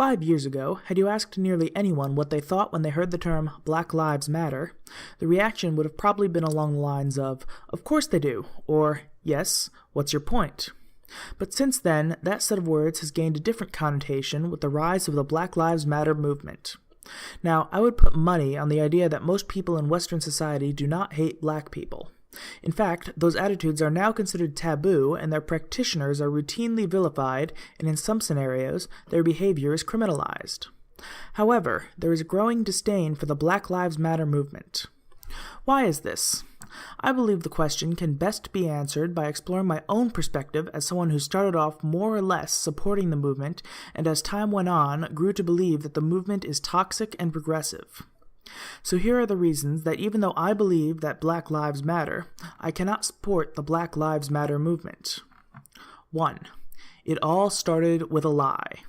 5 years ago, had you asked nearly anyone what they thought when they heard the term Black Lives Matter, the reaction would have probably been along the lines of course they do, or, yes, what's your point? But since then, that set of words has gained a different connotation with the rise of the Black Lives Matter movement. Now, I would put money on the idea that most people in Western society do not hate black people. In fact, those attitudes are now considered taboo, and their practitioners are routinely vilified, and in some scenarios, their behavior is criminalized. However, there is a growing disdain for the Black Lives Matter movement. Why is this? I believe the question can best be answered by exploring my own perspective as someone who started off more or less supporting the movement, and as time went on, grew to believe that the movement is toxic and progressive. So here are the reasons that even though I believe that Black Lives Matter, I cannot support the Black Lives Matter movement. 1. It all started with a lie.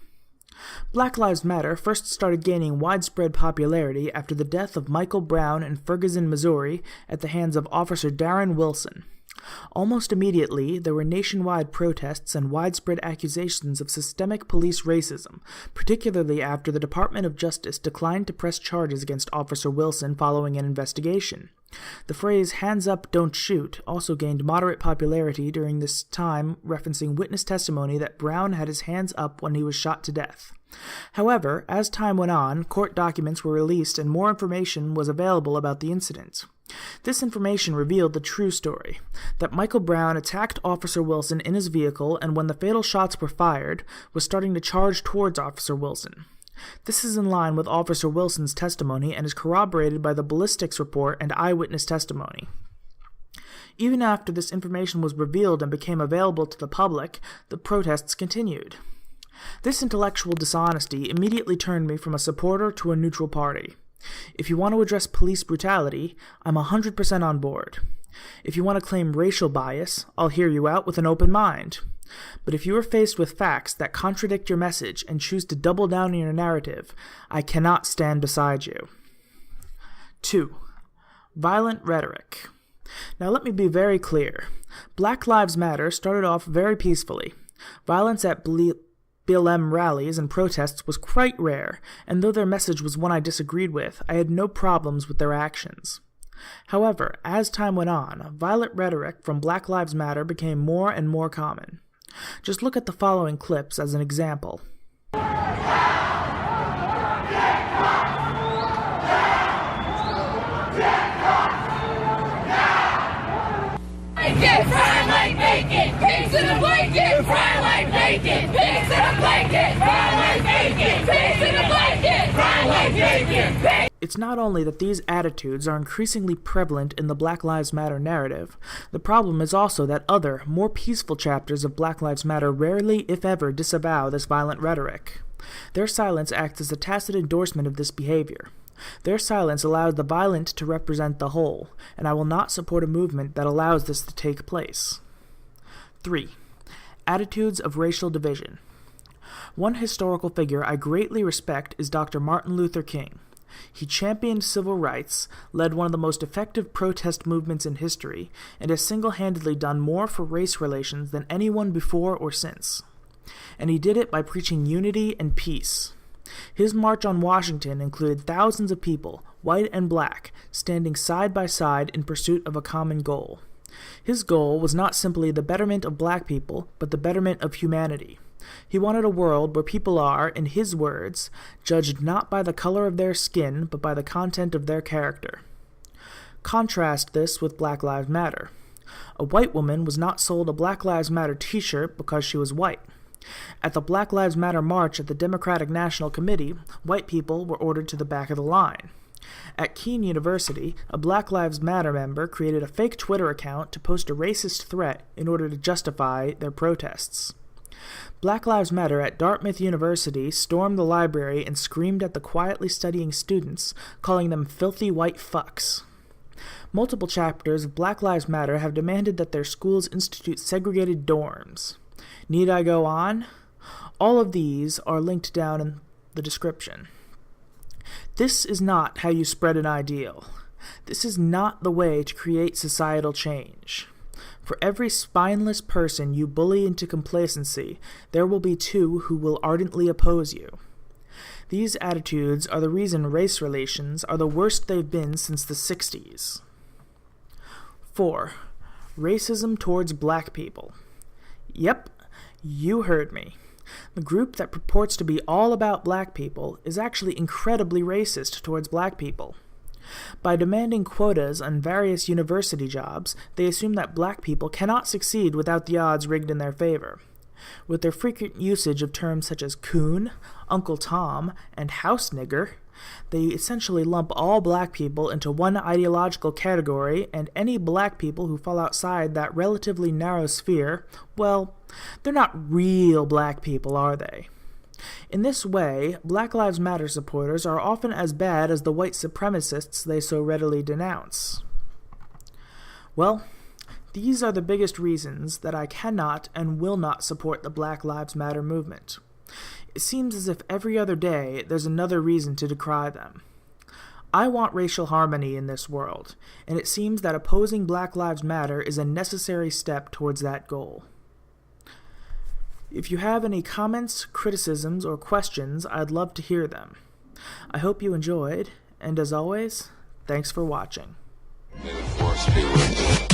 Black Lives Matter first started gaining widespread popularity after the death of Michael Brown in Ferguson, Missouri, at the hands of Officer Darren Wilson. Almost immediately, there were nationwide protests and widespread accusations of systemic police racism, particularly after the Department of Justice declined to press charges against Officer Wilson following an investigation. The phrase, "hands up, don't shoot," also gained moderate popularity during this time, referencing witness testimony that Brown had his hands up when he was shot to death. However, as time went on, court documents were released and more information was available about the incident. This information revealed the true story, that Michael Brown attacked Officer Wilson in his vehicle and when the fatal shots were fired, was starting to charge towards Officer Wilson. This is in line with Officer Wilson's testimony and is corroborated by the ballistics report and eyewitness testimony. Even after this information was revealed and became available to the public, the protests continued. This intellectual dishonesty immediately turned me from a supporter to a neutral party. If you want to address police brutality, I'm 100% on board. If you want to claim racial bias, I'll hear you out with an open mind. But if you are faced with facts that contradict your message and choose to double down on your narrative, I cannot stand beside you. 2. Violent rhetoric. Now let me be very clear. Black Lives Matter started off very peacefully. Violence at BLM rallies and protests was quite rare, and though their message was one I disagreed with, I had no problems with their actions. However, as time went on, violent rhetoric from Black Lives Matter became more and more common. Just look at the following clips as an example. Fry like bacon, pigs in a blanket. Fry like bacon, pigs in a blanket. Fry like bacon, pigs in a blanket. Fry like bacon. It's not only that these attitudes are increasingly prevalent in the Black Lives Matter narrative, the problem is also that other, more peaceful chapters of Black Lives Matter rarely, if ever, disavow this violent rhetoric. Their silence acts as a tacit endorsement of this behavior. Their silence allows the violent to represent the whole, and I will not support a movement that allows this to take place. 3. Attitudes of racial division. One historical figure I greatly respect is Dr. Martin Luther King. He championed civil rights, led one of the most effective protest movements in history, and has single-handedly done more for race relations than anyone before or since. And he did it by preaching unity and peace. His march on Washington included thousands of people, white and black, standing side by side in pursuit of a common goal. His goal was not simply the betterment of black people, but the betterment of humanity. He wanted a world where people are, in his words, judged not by the color of their skin, but by the content of their character. Contrast this with Black Lives Matter. A white woman was not sold a Black Lives Matter t-shirt because she was white. At the Black Lives Matter march at the Democratic National Committee, white people were ordered to the back of the line. At Keene University, a Black Lives Matter member created a fake Twitter account to post a racist threat in order to justify their protests. Black Lives Matter at Dartmouth University stormed the library and screamed at the quietly studying students, calling them filthy white fucks. Multiple chapters of Black Lives Matter have demanded that their schools institute segregated dorms. Need I go on? All of these are linked down in the description. This is not how you spread an ideal. This is not the way to create societal change. For every spineless person you bully into complacency, there will be two who will ardently oppose you. These attitudes are the reason race relations are the worst they've been since the 60s. 4. Racism towards black people. Yep, you heard me. The group that purports to be all about black people is actually incredibly racist towards black people. By demanding quotas on various university jobs, they assume that black people cannot succeed without the odds rigged in their favor. With their frequent usage of terms such as coon, Uncle Tom, and house nigger, they essentially lump all black people into one ideological category, and any black people who fall outside that relatively narrow sphere, well, they're not real black people, are they? In this way, Black Lives Matter supporters are often as bad as the white supremacists they so readily denounce. Well, these are the biggest reasons that I cannot and will not support the Black Lives Matter movement. It seems as if every other day there's another reason to decry them. I want racial harmony in this world, and it seems that opposing Black Lives Matter is a necessary step towards that goal. If you have any comments, criticisms, or questions, I'd love to hear them. I hope you enjoyed, and as always, thanks for watching. May the force be with you.